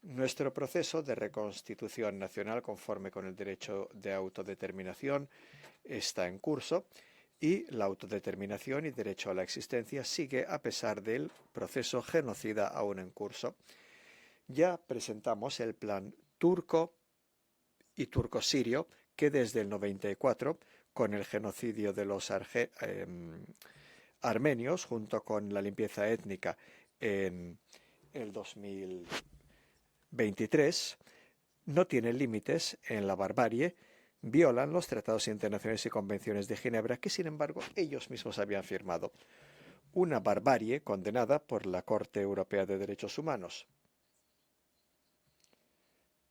Nuestro proceso de reconstitución nacional conforme con el derecho de autodeterminación está en curso y la autodeterminación y derecho a la existencia sigue a pesar del proceso genocida aún en curso. Ya presentamos el plan turco y turco-sirio que desde el 94, con el genocidio de los armenios junto con la limpieza étnica en el 2023, no tienen límites en la barbarie, violan los tratados internacionales y convenciones de Ginebra que, sin embargo, ellos mismos habían firmado. Una barbarie condenada por la Corte Europea de Derechos Humanos,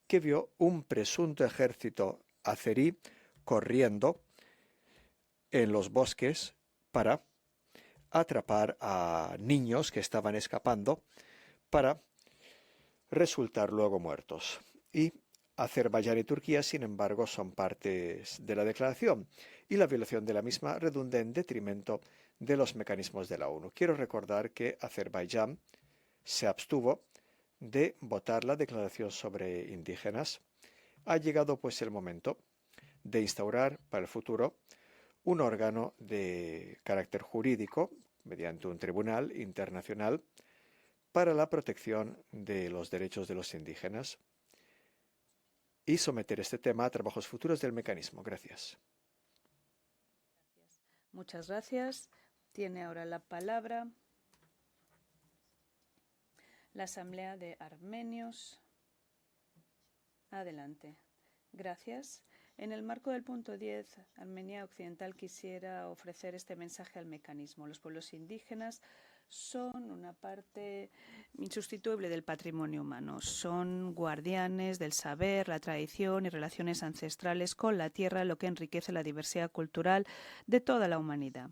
que vio un presunto ejército azerí corriendo en los bosques para atrapar a niños que estaban escapando para resultar luego muertos. Y Azerbaiyán y Turquía, sin embargo, son partes de la declaración y la violación de la misma redunda en detrimento de los mecanismos de la ONU. Quiero recordar que Azerbaiyán se abstuvo de votar la declaración sobre indígenas. Ha llegado pues el momento de instaurar para el futuro un órgano de carácter jurídico mediante un tribunal internacional para la protección de los derechos de los indígenas y someter este tema a trabajos futuros del mecanismo. Gracias. Muchas gracias. Tiene ahora la palabra la Asamblea de Armenios. Adelante. Gracias. En el marco del punto 10, Armenia Occidental quisiera ofrecer este mensaje al mecanismo. Los pueblos indígenas son una parte insustituible del patrimonio humano. Son guardianes del saber, la tradición y relaciones ancestrales con la tierra, lo que enriquece la diversidad cultural de toda la humanidad.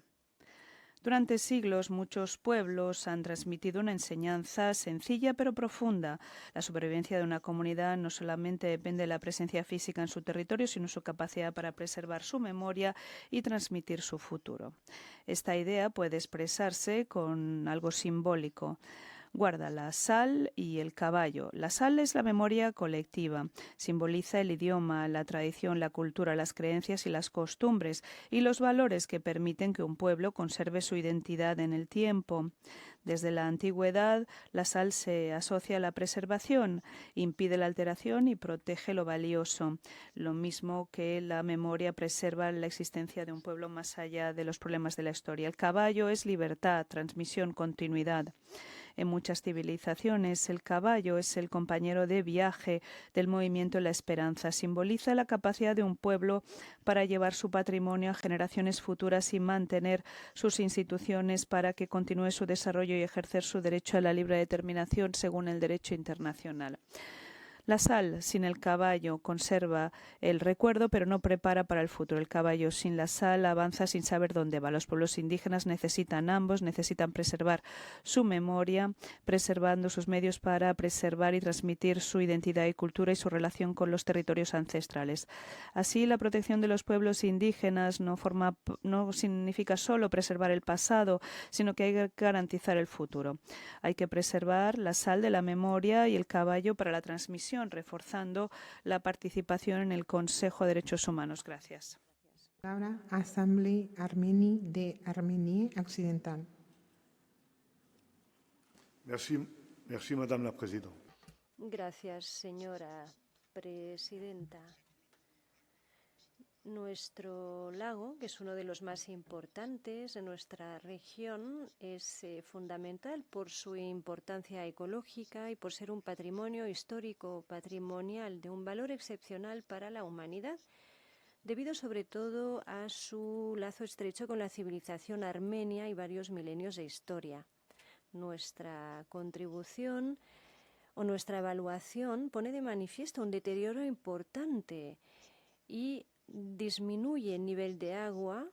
Durante siglos, muchos pueblos han transmitido una enseñanza sencilla pero profunda. La supervivencia de una comunidad no solamente depende de la presencia física en su territorio, sino su capacidad para preservar su memoria y transmitir su futuro. Esta idea puede expresarse con algo simbólico. Guarda la sal y el caballo. La sal es la memoria colectiva, simboliza el idioma, la tradición, la cultura, las creencias y las costumbres y los valores que permiten que un pueblo conserve su identidad en el tiempo. Desde la antigüedad, la sal se asocia a la preservación, impide la alteración y protege lo valioso, lo mismo que la memoria preserva la existencia de un pueblo más allá de los problemas de la historia. El caballo es libertad, transmisión, continuidad. En muchas civilizaciones, el caballo es el compañero de viaje del movimiento La Esperanza. Simboliza la capacidad de un pueblo para llevar su patrimonio a generaciones futuras y mantener sus instituciones para que continúe su desarrollo y ejercer su derecho a la libre determinación según el derecho internacional. La sal sin el caballo conserva el recuerdo, pero no prepara para el futuro. El caballo sin la sal avanza sin saber dónde va. Los pueblos indígenas necesitan ambos, necesitan preservar su memoria, preservando sus medios para preservar y transmitir su identidad y cultura y su relación con los territorios ancestrales. Así, la protección de los pueblos indígenas no significa solo preservar el pasado, sino que hay que garantizar el futuro. Hay que preservar la sal de la memoria y el caballo para la transmisión, reforzando la participación en el Consejo de Derechos Humanos. Gracias. Palabra Asamblea Armenia de Armenia Occidental. Merci, Madame la Présidente. Gracias, señora presidenta. Nuestro lago, que es uno de los más importantes de nuestra región, es fundamental por su importancia ecológica y por ser un patrimonio histórico patrimonial de un valor excepcional para la humanidad, debido sobre todo a su lazo estrecho con la civilización armenia y varios milenios de historia. Nuestra contribución o nuestra evaluación pone de manifiesto un deterioro importante y disminuye el nivel de agua,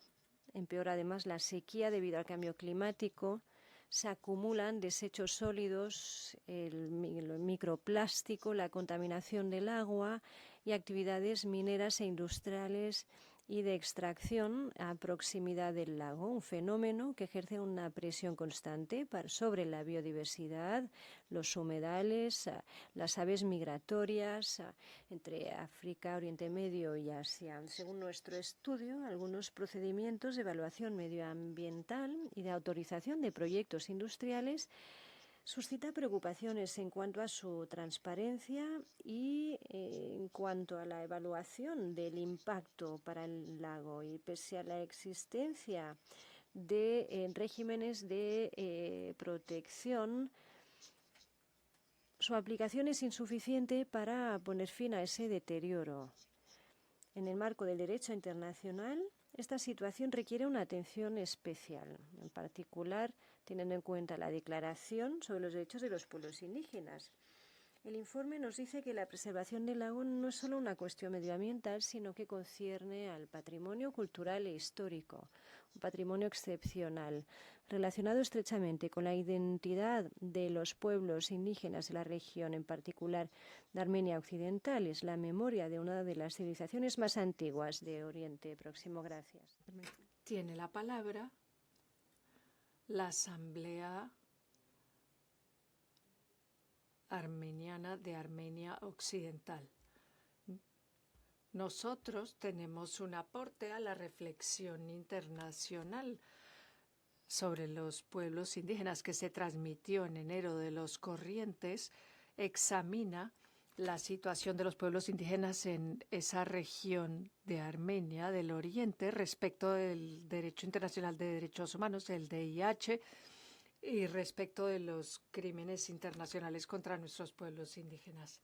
empeora además la sequía debido al cambio climático, se acumulan desechos sólidos, el microplástico, la contaminación del agua y actividades mineras e industriales y de extracción a proximidad del lago, un fenómeno que ejerce una presión constante sobre la biodiversidad, los humedales, las aves migratorias entre África, Oriente Medio y Asia. Según nuestro estudio, algunos procedimientos de evaluación medioambiental y de autorización de proyectos industriales suscita preocupaciones en cuanto a su transparencia y en cuanto a la evaluación del impacto para el lago. Y pese a la existencia de regímenes de protección, su aplicación es insuficiente para poner fin a ese deterioro. En el marco del derecho internacional, esta situación requiere una atención especial, en particular teniendo en cuenta la Declaración sobre los Derechos de los Pueblos Indígenas. El informe nos dice que la preservación del lago no es solo una cuestión medioambiental, sino que concierne al patrimonio cultural e histórico, un patrimonio excepcional, relacionado estrechamente con la identidad de los pueblos indígenas de la región, en particular de Armenia Occidental. Es la memoria de una de las civilizaciones más antiguas de Oriente Próximo. Gracias. Tiene la palabra la Asamblea Armeniana de Armenia Occidental. Nosotros tenemos un aporte a la reflexión internacional sobre los pueblos indígenas que se transmitió en enero de los Corrientes. Examina la situación de los pueblos indígenas en esa región de Armenia del Oriente respecto del derecho internacional de derechos humanos, el DIH, y respecto de los crímenes internacionales contra nuestros pueblos indígenas.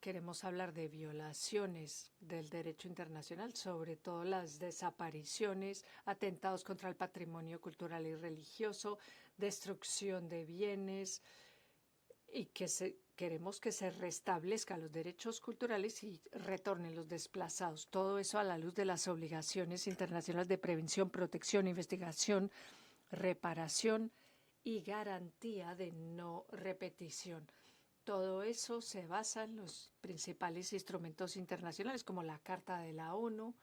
Queremos hablar de violaciones del derecho internacional, sobre todo las desapariciones, atentados contra el patrimonio cultural y religioso, destrucción de bienes, y que queremos que se restablezcan los derechos culturales y retornen los desplazados. Todo eso a la luz de las obligaciones internacionales de prevención, protección, investigación, reparación y garantía de no repetición. Todo eso se basa en los principales instrumentos internacionales como la Carta de la ONU,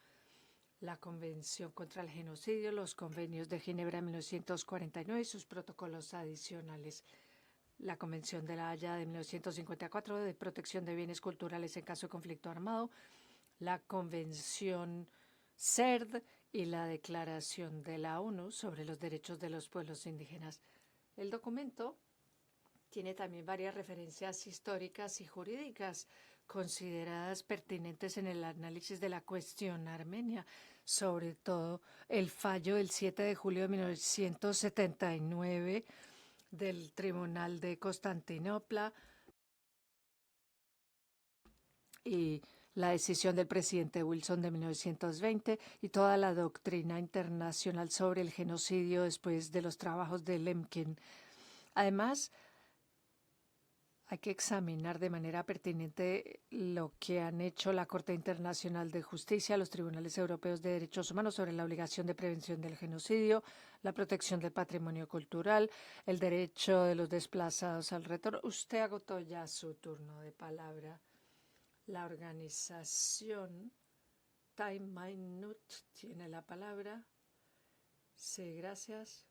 la Convención contra el Genocidio, los Convenios de Ginebra de 1949 y sus protocolos adicionales, la Convención de la Haya de 1954 de protección de bienes culturales en caso de conflicto armado, la Convención CERD y la Declaración de la ONU sobre los derechos de los pueblos indígenas. El documento tiene también varias referencias históricas y jurídicas consideradas pertinentes en el análisis de la cuestión armenia, sobre todo el fallo del 7 de julio de 1979 del Tribunal de Constantinopla y la decisión del presidente Wilson de 1920 y toda la doctrina internacional sobre el genocidio después de los trabajos de Lemkin. Además, hay que examinar de manera pertinente lo que han hecho la Corte Internacional de Justicia, los tribunales europeos de derechos humanos sobre la obligación de prevención del genocidio, la protección del patrimonio cultural, el derecho de los desplazados al retorno. Usted agotó ya su turno de palabra. La organización Time Minute tiene la palabra. Sí, gracias.